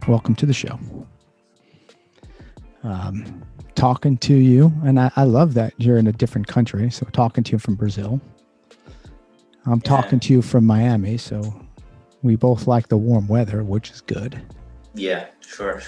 welcome to the show. Talking to you, and I love that you're in a different country. So talking to you from Brazil. I'm talking to you from Miami, so we both like the warm weather, which is good. Yeah, sure.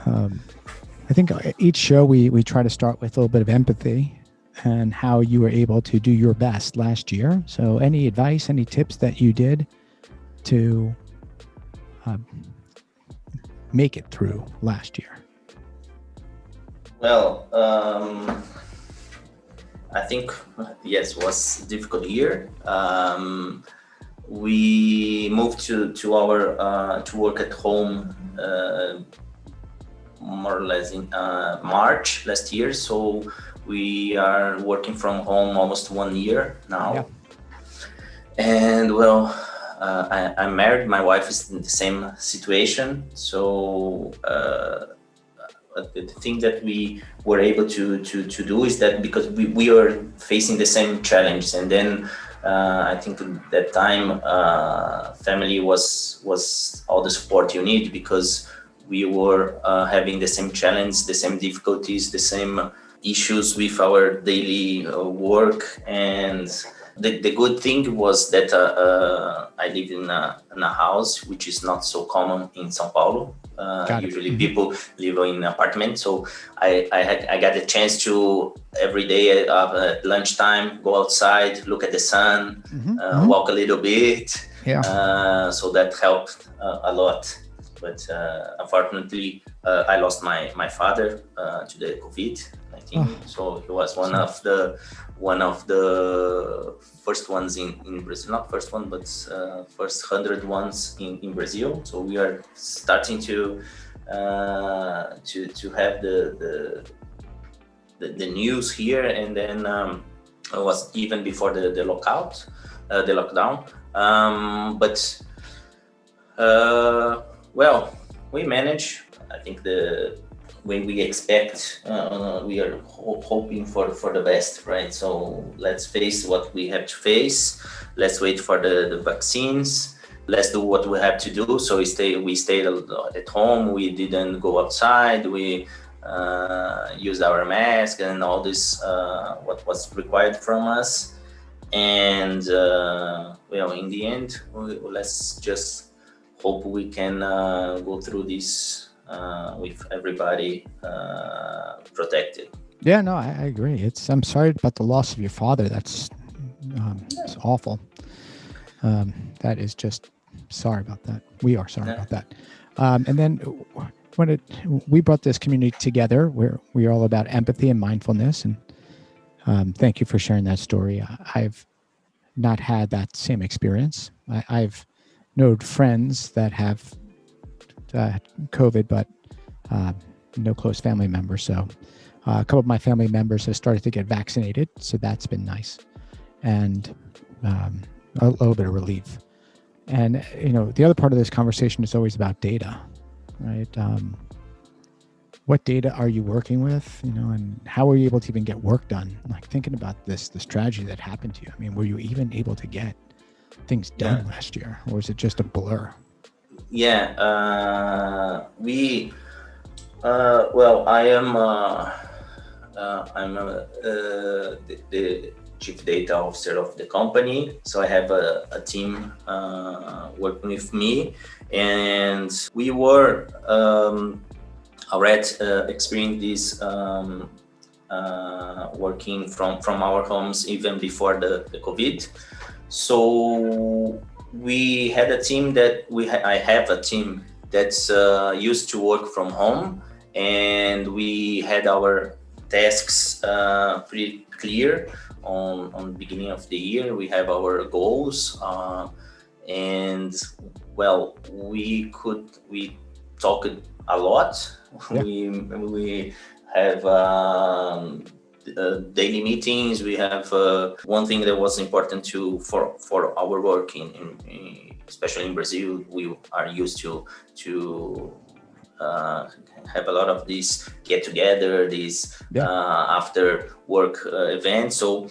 I think each show we try to start with a little bit of empathy and how you were able to do your best last year. So any advice, any tips that you did to make it through last year? Well, I think, yes, it was a difficult year. We moved to our to work at home more or less in March last year. So we are working from home almost 1 year now. Yeah. And well, I'm married. My wife is in the same situation. So the thing that we were able to do is that because we are facing the same challenge, and then I think at that time family was all the support you need, because we were having the same challenge, the same difficulties, the same issues with our daily work. And the good thing was that I live in a house which is not so common in São Paulo. Usually people live in an apartment. So I got the chance to every day at lunchtime go outside, look at the sun, walk a little bit. So that helped a lot. But unfortunately, I lost my father to the COVID-19. So he was one of the first ones in Brazil, not first one, but first 100 ones in Brazil. So we are starting to have the news here, and then it was even before the lockdown. But well, we manage. I think when we expect, we are hoping for the best, right? So let's face what we have to face. Let's wait for the vaccines. Let's do what we have to do. So we stayed at home. We didn't go outside. We used our mask and all this, what was required from us. And well, in the end, let's just hope we can go through this with everybody protected. Yeah, no, I agree. I'm sorry about the loss of your father. That's it's awful. That is just sorry about that. We are sorry about that. And then when we brought this community together, we are all about empathy and mindfulness. And thank you for sharing that story. I've not had that same experience. I've known friends that have COVID, but no close family members. So a couple of my family members have started to get vaccinated. So that's been nice. And a little bit of relief. And, the other part of this conversation is always about data, right? What data are you working with, and how were you able to even get work done? Like thinking about this tragedy that happened to you. I mean, were you even able to get things done last year, or was it just a blur? Yeah, well, I'm the chief data officer of the company. So I have a team working with me, and we were already experiencing this working from our homes even before the COVID. So we had a team I have a team that's used to work from home, and we had our tasks pretty clear on the beginning of the year. We have our goals, and well, we talked a lot. Yeah. We have daily meetings. We have one thing that was important for our work in especially in Brazil. We are used to have a lot of these get-together, these after work events. So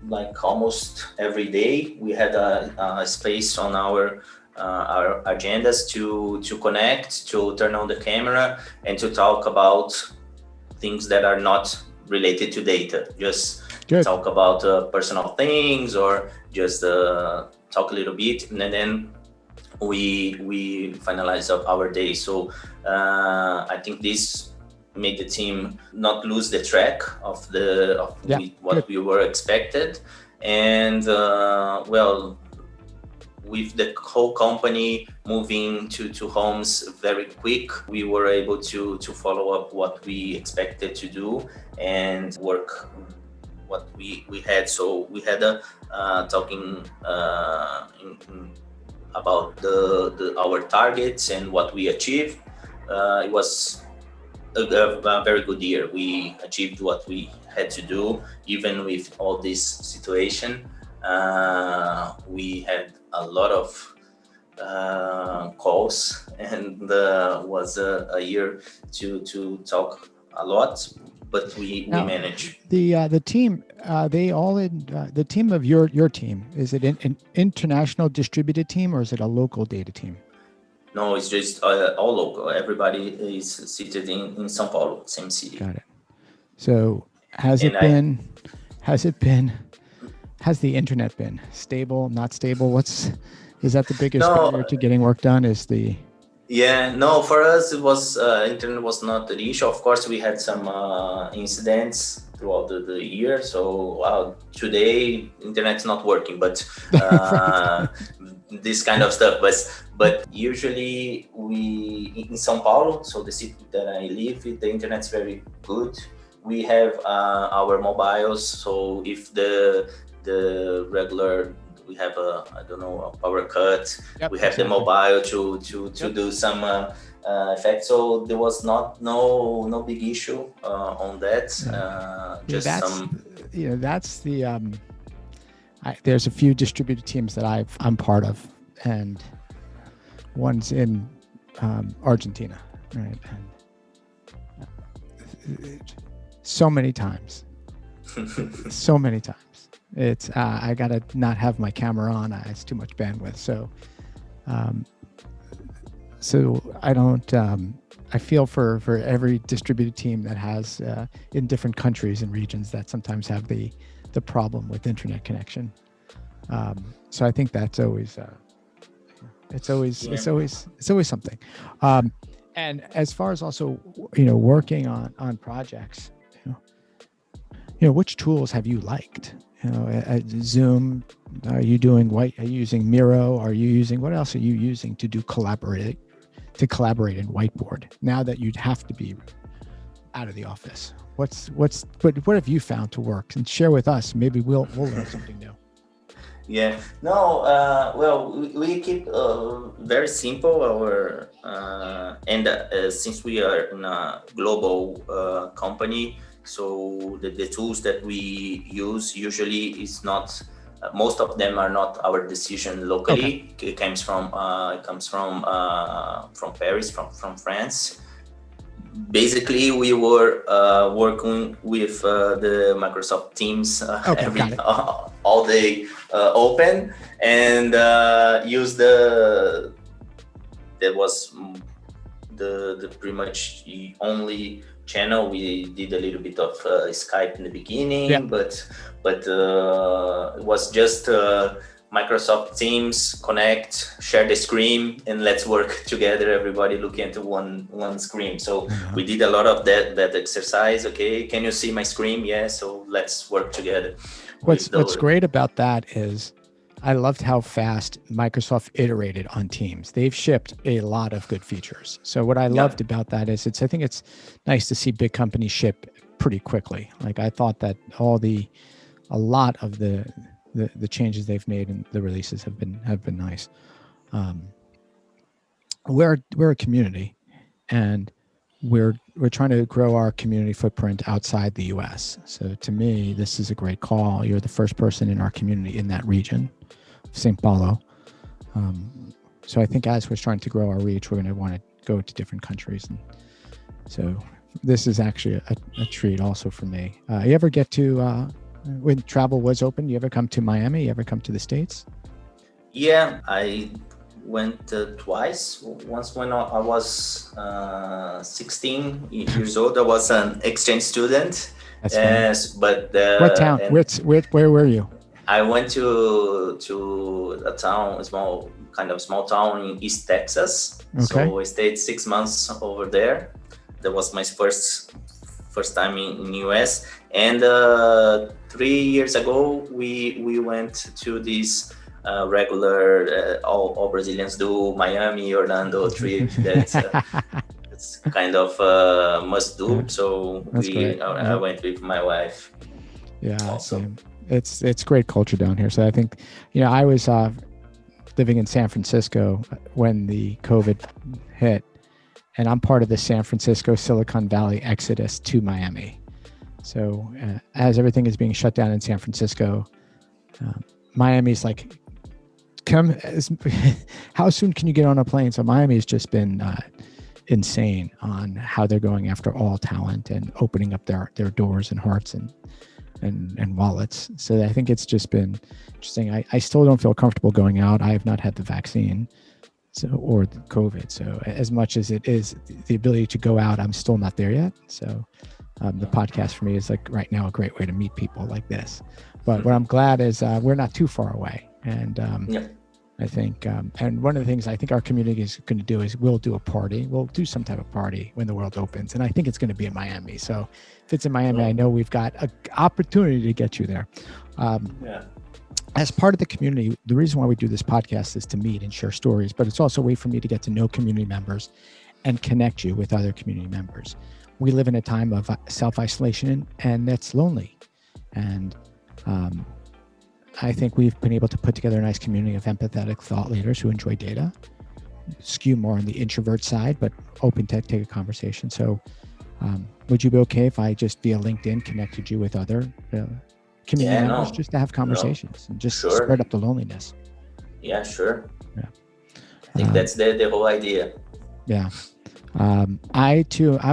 like almost every day. We had a space on our agendas to connect, to turn on the camera, and to talk about things that are not related to data. Just Good. talk about personal things, or just talk a little bit, and then we finalize our day. So I think this made the team not lose the track of what we were expected. And well, with the whole company moving to homes very quick, we were able to follow up what we expected to do and work what we had. So we had a talking about our targets and what we achieved. It was a very good year. We achieved what we had to do, even with all this situation. We had a lot of calls, and was a year to talk a lot, but we managed. The team, they all in the team of your team. Is it an international distributed team, or is it a local data team? No, it's just all local. Everybody is seated in São Paulo, same city. Got it. So has the internet been stable, not stable? Is that the biggest barrier to getting work done? For us, it was internet was not the issue. Of course, we had some incidents throughout the year. So today internet's not working, but this kind of stuff. But usually we in São Paulo, so the city that I live, the internet's very good. We have our mobiles. So if the regular, we have a power cut. Yep, we have the mobile to do some effects. So there was no big issue on that. There's a few distributed teams that I'm part of, and one's in Argentina, right? And so many times. It's I gotta not have my camera on. It's too much bandwidth. So I don't. I feel for every distributed team that has in different countries and regions that sometimes have the problem with internet connection. So I think that's always it's always something. And as far as also working on projects, which tools have you liked? At Zoom, are you using Miro? What else are you using to collaborate in Whiteboard now that you'd have to be out of the office? What have you found to work? And share with us. Maybe we'll learn something new. Yeah. No. Well, we keep very simple our since we are in a global company. So the tools that we use usually is not. Most of them are not our decision locally. Okay. It comes from Paris, from France. Basically, we were working with the Microsoft Teams all day open, and use that was the pretty much the only channel. We did a little bit of Skype in the beginning, but it was just Microsoft Teams, connect, share the screen, and let's work together, everybody looking at one screen. So we did a lot of that exercise. Okay, can you see my screen? Yeah, so let's work together. What's great about that is I loved how fast Microsoft iterated on Teams. They've shipped a lot of good features. So what I loved about that is I think it's nice to see big companies ship pretty quickly. Like I thought that a lot of the changes they've made and the releases have been nice. We're a community, and we're trying to grow our community footprint outside the US. So to me, this is a great call. You're the first person in our community in that region, São Paulo. So I think as we're trying to grow our reach, we're going to want to go to different countries. And so this is actually a treat also for me. You ever get to when travel was open? You ever come to Miami? You ever come to the States? Yeah, I went twice. Once when I was 16 years old, I was an exchange student. That's fun. Yes, but What town? and Where were you? I went to a town, a small town in East Texas. Okay. So I stayed 6 months over there. That was my first time in US. And 3 years ago, we went to this regular all Brazilians do Miami, Orlando trip. It's kind of must do. So I went with my wife. Yeah, also. same. It's great culture down here. So I think, I was living in San Francisco when the COVID hit, and I'm part of the San Francisco Silicon Valley exodus to Miami. So as everything is being shut down in San Francisco, Miami's like, how soon can you get on a plane? So Miami has just been insane on how they're going after all talent and opening up their doors and hearts and wallets. So I think it's just been interesting. I still don't feel comfortable going out. I have not had the vaccine or the COVID. So as much as it is the ability to go out, I'm still not there yet. So the podcast for me is like right now a great way to meet people like this. But what I'm glad is we're not too far away. And I think, and one of the things I think our community is going to do is we'll do a party. We'll do some type of party when the world opens. And I think it's going to be in Miami. So if it's in Miami, I know we've got an opportunity to get you there. As part of the community, the reason why we do this podcast is to meet and share stories, but it's also a way for me to get to know community members and connect you with other community members. We live in a time of self-isolation, and that's lonely. And I think we've been able to put together a nice community of empathetic thought leaders who enjoy data, skew more on the introvert side, but open to take a conversation. So would you be okay if I just via LinkedIn connected you with other community members just to have conversations and just spread up the loneliness? Yeah, sure. Yeah. I think that's the whole idea. Yeah. I'm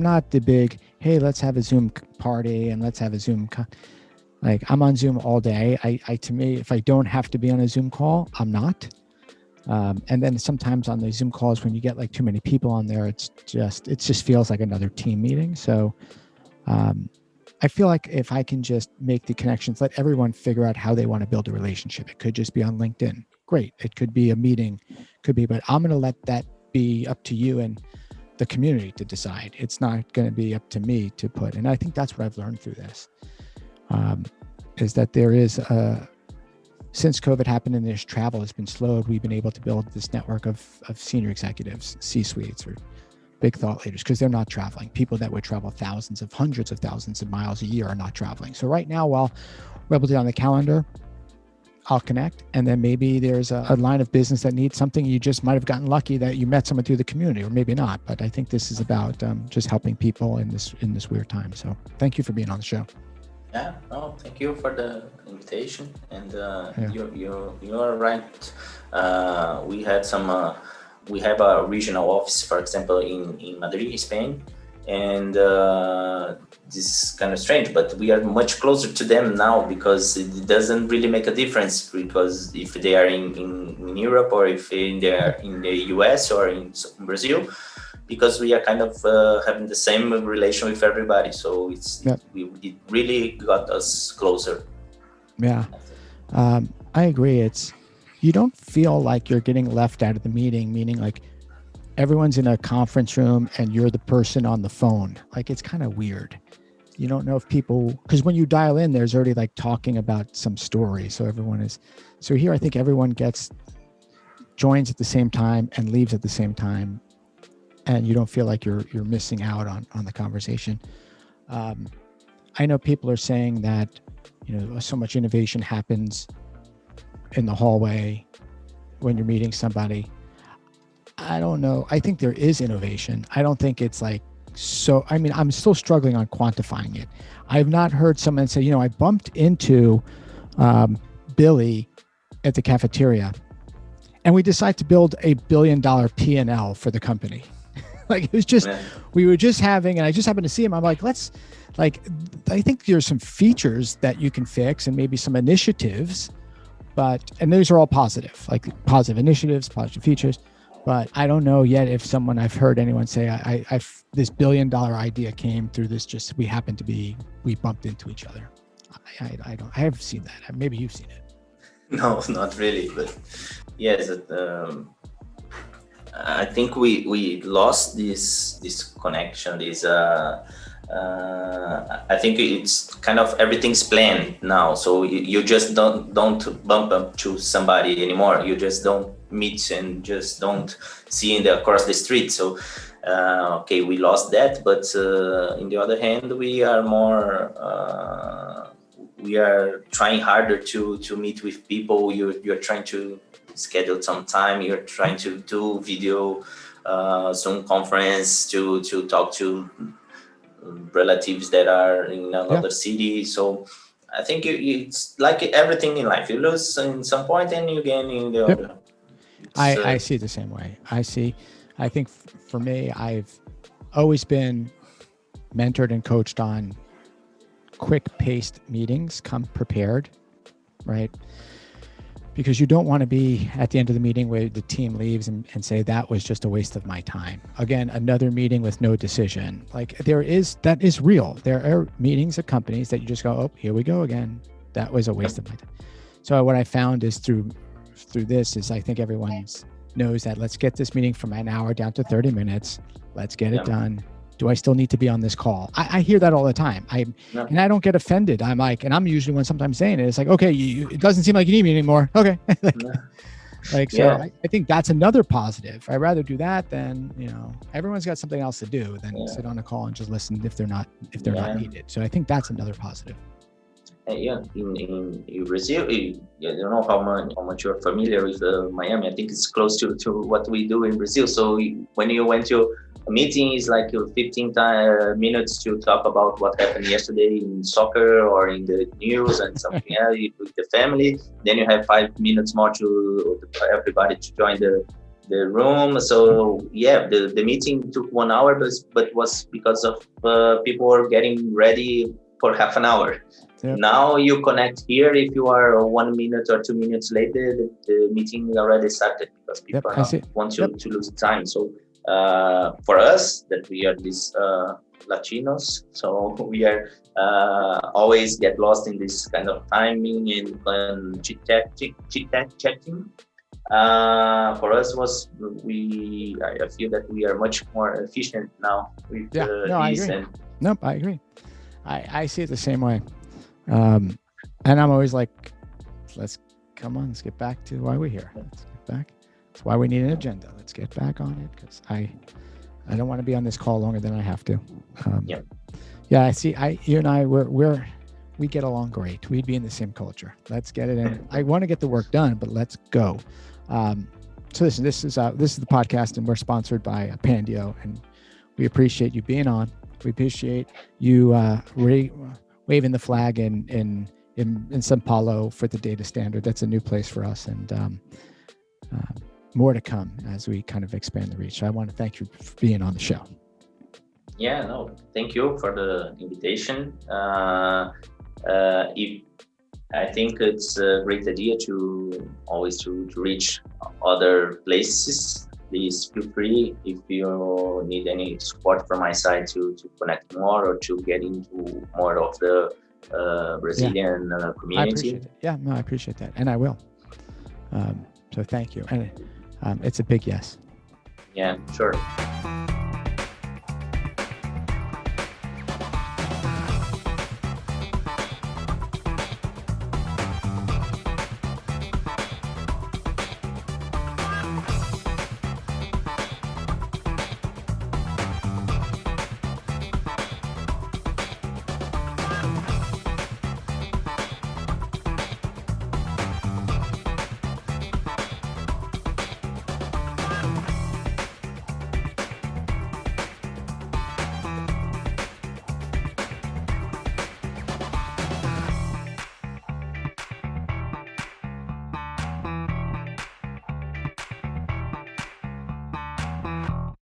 not the big, hey, let's have a Zoom party and let's have a Zoom like I'm on Zoom all day. To me, if I don't have to be on a Zoom call, I'm not. And then sometimes on the Zoom calls, when you get like too many people on there, it just feels like another team meeting. So I feel like if I can just make the connections, let everyone figure out how they want to build a relationship. It could just be on LinkedIn. Great. It could be a meeting, but I'm going to let that be up to you and the community to decide. It's not going to be up to me to put. And I think that's what I've learned through this. Is that there is since COVID happened and this travel has been slowed, we've been able to build this network of senior executives, C-suites or big thought leaders, because they're not traveling. People that would travel hundreds of thousands of miles a year are not traveling. So right now, while we're able to do on the calendar, I'll connect. And then maybe there's a line of business that needs something. You just might have gotten lucky that you met someone through the community, or maybe not. But I think this is about just helping people in this weird time. So thank you for being on the show. Yeah, no, thank you for the invitation. And you are right. We have a regional office, for example, in Madrid, Spain, and this is kind of strange, but we are much closer to them now because it doesn't really make a difference, because if they are in Europe or if they are in the US or in Brazil, because we are kind of having the same relation with everybody. So it really got us closer. Yeah, I agree. You don't feel like you're getting left out of the meeting, meaning like everyone's in a conference room and you're the person on the phone. Like it's kind of weird. You don't know if because when you dial in, there's already like talking about some story. So here I think everyone joins at the same time and leaves at the same time. And you don't feel like you're missing out on the conversation. I know people are saying that, so much innovation happens in the hallway when you're meeting somebody. I don't know. I think there is innovation. I don't think it's like, I'm still struggling on quantifying it. I've not heard someone say, I bumped into Billy at the cafeteria and we decided to build $1 billion P&L for the company. Like it was just, we were just having, and I just happened to see him. I'm like, I think there's some features that you can fix and maybe some initiatives, and those are all positive, like positive initiatives, positive features. But I don't know yet if I've heard anyone say, this $1 billion idea came through this, we bumped into each other. I haven't seen that. Maybe you've seen it. No, not really, but yes, I think we lost this connection. I think it's kind of everything's planned now, so you just don't bump up to somebody anymore. You just don't meet and just don't see across the street. So okay, we lost that, but on the other hand, we are more. We are trying harder to meet with people. You're trying to schedule some time. You're trying to do video Zoom conference to talk to relatives that are in another city. So I think it's like everything in life. You lose in some point and you gain in the other. I see it the same way. I think for me, I've always been mentored and coached on quick-paced meetings. Come prepared, right? Because you don't want to be at the end of the meeting where the team leaves and say, that was just a waste of my time. Again, another meeting with no decision. Like that is real. There are meetings at companies that you just go, oh, here we go again. That was a waste of my time. So what I found is through this is I think everyone knows that let's get this meeting from an hour down to 30 minutes. Let's get it done. Do I still need to be on this call? I hear that all the time. And I don't get offended. I'm like, and I'm usually one sometimes saying it. It's like, okay, it doesn't seem like you need me anymore. Okay. I think that's another positive. I'd rather do that than, everyone's got something else to do than sit on a call and just listen if they're not needed. So I think that's another positive. In Brazil, I don't know how much you're familiar with Miami. I think it's close to what we do in Brazil. So when you went to a meeting, is like 15 minutes to talk about what happened yesterday in soccer or in the news and something else with the family. Then you have 5 minutes more to everybody to join the room. So the meeting took 1 hour, but was because of people were getting ready for half an hour. Yep. Now you connect here. If you are 1 minute or 2 minutes later, the meeting already started because people want to lose time. So for us, that we are these Latinos, so we are always get lost in this kind of timing and chit-chatting. For us I feel that we are much more efficient now with I agree. I agree. I see it the same way. And I'm always like, let's get back to why we're here. Let's get back. That's why we need an agenda. Let's get back on it because I don't want to be on this call longer than I have to. I see. You and I, we get along great. We'd be in the same culture. Let's get it in. I want to get the work done, but let's go. So listen, this is the podcast, and we're sponsored by Pandio, and we appreciate you being on. We appreciate you waving the flag in São Paulo for the data standard. That's a new place for us, and more to come as we kind of expand the reach. So I want to thank you for being on the show. Thank you for the invitation. I think it's a great idea to always to reach other places. Please feel free if you need any support from my side to connect more or to get into more of the Brazilian community. I appreciate it. I appreciate that, and I will. So thank you, and it's a big yes. Yeah, sure.